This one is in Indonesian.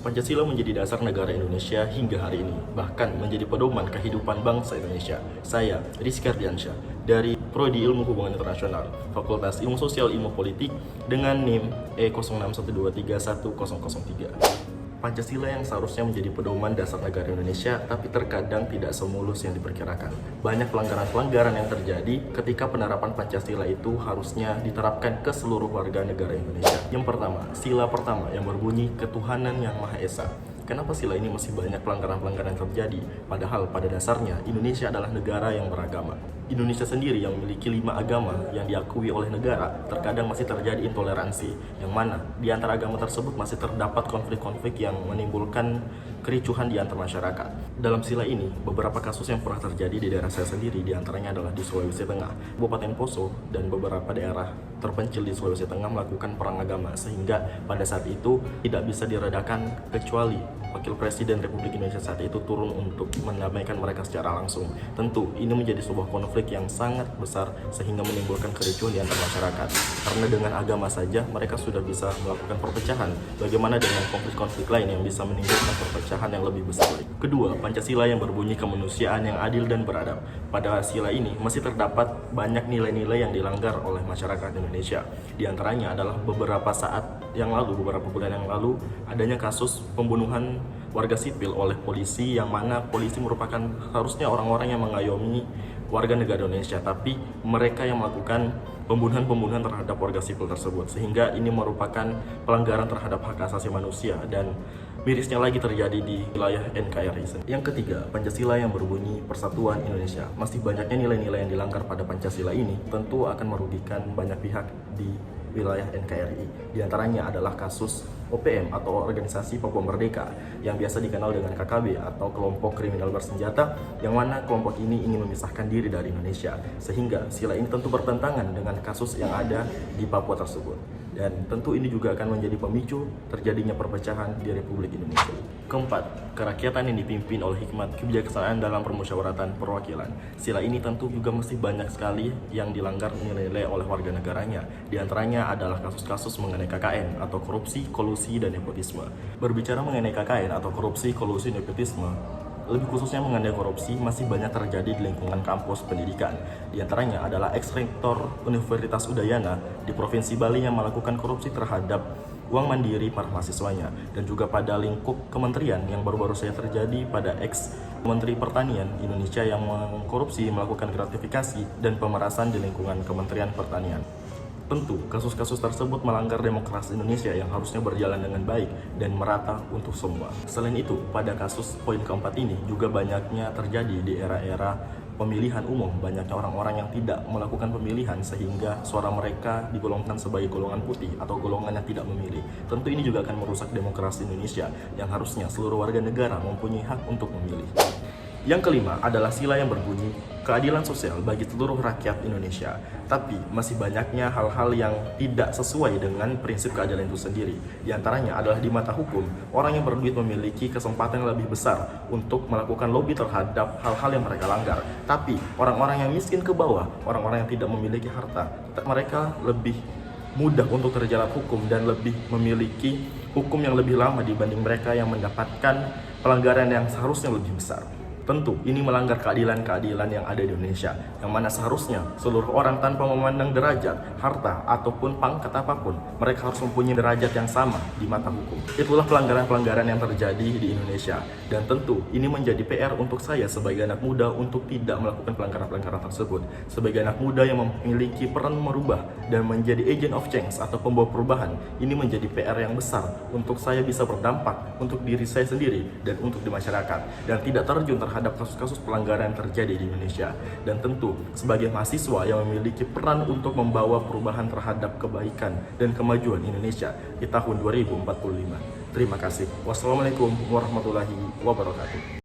Pancasila menjadi dasar negara Indonesia hingga hari ini, bahkan menjadi pedoman kehidupan bangsa Indonesia. Saya, Rizky Ardiansyah, dari Prodi Ilmu Hubungan Internasional, Fakultas Ilmu Sosial Ilmu Politik, dengan NIM E0612310003. Pancasila yang seharusnya menjadi pedoman dasar negara Indonesia, tapi terkadang tidak semulus yang diperkirakan. Banyak pelanggaran-pelanggaran yang terjadi ketika penerapan Pancasila itu harusnya diterapkan ke seluruh warga negara Indonesia. Yang pertama, sila pertama yang berbunyi ketuhanan yang Maha Esa. Kenapa sila ini masih banyak pelanggaran-pelanggaran yang terjadi? Padahal pada dasarnya Indonesia adalah negara yang beragama. Indonesia sendiri yang memiliki 5 agama yang diakui oleh negara, terkadang masih terjadi intoleransi, yang mana di antara agama tersebut masih terdapat konflik-konflik yang menimbulkan kericuhan di antara masyarakat. Dalam sila ini, beberapa kasus yang pernah terjadi di daerah saya sendiri, di antaranya adalah di Sulawesi Tengah, Kabupaten Poso, dan beberapa daerah terpencil di Sulawesi Tengah melakukan perang agama, sehingga pada saat itu tidak bisa diredakan kecuali Wakil Presiden Republik Indonesia saat itu turun untuk mendamaikan mereka secara langsung. Tentu ini menjadi sebuah konflik yang sangat besar sehingga menimbulkan kericuhan di antara masyarakat. Karena dengan agama saja mereka sudah bisa melakukan perpecahan. Bagaimana dengan konflik-konflik lain yang bisa menimbulkan perpecahan yang lebih besar? Kedua, Pancasila yang berbunyi kemanusiaan yang adil dan beradab. Pada sila ini masih terdapat banyak nilai-nilai yang dilanggar oleh masyarakat Indonesia. Di antaranya adalah beberapa bulan yang lalu adanya kasus pembunuhan warga sipil oleh polisi, yang mana polisi merupakan harusnya orang-orang yang mengayomi warga negara Indonesia, tapi mereka yang melakukan pembunuhan terhadap warga sipil tersebut, sehingga ini merupakan pelanggaran terhadap hak asasi manusia dan mirisnya lagi terjadi di wilayah NKRI. Yang ketiga, Pancasila yang berbunyi Persatuan Indonesia. Masih banyaknya nilai-nilai yang dilanggar pada Pancasila ini tentu akan merugikan banyak pihak di wilayah NKRI. Di antaranya adalah kasus OPM atau Organisasi Papua Merdeka yang biasa dikenal dengan KKB atau kelompok kriminal bersenjata, yang mana kelompok ini ingin memisahkan diri dari Indonesia, sehingga sila ini tentu bertentangan dengan kasus yang ada di Papua tersebut. Dan tentu ini juga akan menjadi pemicu terjadinya perpecahan di Republik Indonesia. Keempat, kerakyatan yang dipimpin oleh hikmat kebijaksanaan dalam permusyawaratan perwakilan. Sila ini tentu juga masih banyak sekali yang dilanggar nilai-nilai oleh warga negaranya. Di antaranya adalah kasus-kasus mengenai KKN atau korupsi, kolusi, dan nepotisme. Berbicara mengenai KKN atau korupsi, kolusi, nepotisme, lebih khususnya mengenai korupsi, masih banyak terjadi di lingkungan kampus pendidikan. Di antaranya adalah ex-rektor Universitas Udayana di Provinsi Bali yang melakukan korupsi terhadap uang mandiri para mahasiswanya, dan juga pada lingkup kementerian yang baru-baru saja terjadi pada ex-Menteri Pertanian Indonesia yang mengkorupsi, melakukan gratifikasi dan pemerasan di lingkungan Kementerian Pertanian. Tentu, kasus-kasus tersebut melanggar demokrasi Indonesia yang harusnya berjalan dengan baik dan merata untuk semua. Selain itu, pada kasus poin keempat ini juga banyaknya terjadi di era-era pemilihan umum. Banyaknya orang-orang yang tidak melakukan pemilihan sehingga suara mereka digolongkan sebagai golongan putih atau golongan yang tidak memilih. Tentu ini juga akan merusak demokrasi Indonesia yang harusnya seluruh warga negara mempunyai hak untuk memilih. Yang kelima adalah sila yang berbunyi keadilan sosial bagi seluruh rakyat Indonesia. Tapi masih banyaknya hal-hal yang tidak sesuai dengan prinsip keadilan itu sendiri. Di antaranya adalah di mata hukum, orang yang berduit memiliki kesempatan yang lebih besar untuk melakukan lobby terhadap hal-hal yang mereka langgar. Tapi orang-orang yang miskin ke bawah, orang-orang yang tidak memiliki harta, mereka lebih mudah untuk terjerat hukum dan lebih memiliki hukum yang lebih lama dibanding mereka yang mendapatkan pelanggaran yang seharusnya lebih besar. Tentu, ini melanggar keadilan-keadilan yang ada di Indonesia, yang mana seharusnya seluruh orang tanpa memandang derajat, harta, ataupun pangkat apapun, mereka harus mempunyai derajat yang sama di mata hukum. Itulah pelanggaran-pelanggaran yang terjadi di Indonesia, dan tentu ini menjadi PR untuk saya sebagai anak muda untuk tidak melakukan pelanggaran-pelanggaran tersebut. Sebagai anak muda yang memiliki peran merubah dan menjadi agent of change atau pembawa perubahan, ini menjadi PR yang besar untuk saya bisa berdampak untuk diri saya sendiri dan untuk di masyarakat, dan tidak terjun terhadap kasus-kasus pelanggaran yang terjadi di Indonesia. Dan tentu sebagai mahasiswa yang memiliki peran untuk membawa perubahan terhadap kebaikan dan kemajuan Indonesia di tahun 2045. Terima kasih. Wassalamualaikum warahmatullahi wabarakatuh.